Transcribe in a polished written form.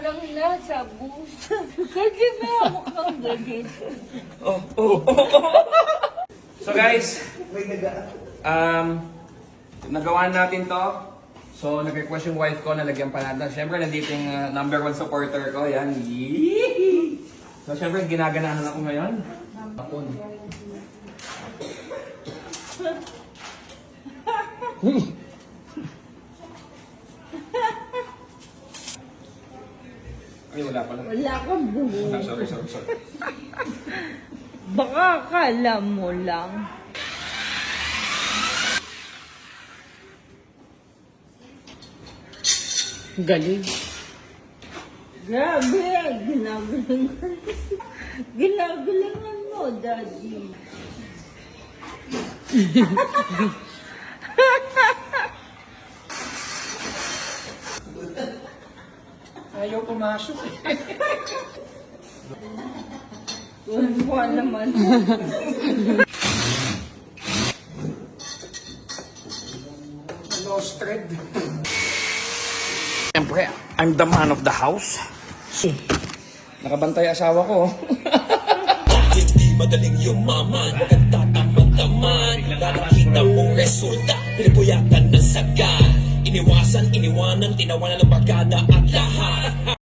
parang nasa bus. Kasi may mukhang ganito. So guys, nagawa natin to. So nag-request yung wife ko na lagyan pa natin. Siyempre nandito yung number 1 supporter ko. Yan. Yee! So siyempre ginaganahan ako ngayon. Hapon. Ay, wala pala. Wala kang buhok. Sorry. Baka akala mo lang. Galing. Grabe, ginagalangan. Ginagalangan mo, Daddy. Ayaw pumasok eh. Wala naman. Lost thread. Siyempre, I'm the man of the house. Nakabantay asawa ko. Hindi madaling yumaman, magkatatamad-tamad. Nakakita mong resulta, pinapuyatan ng saga. Iniwasan, iniwanan, tinawanan ng barkada at lahat.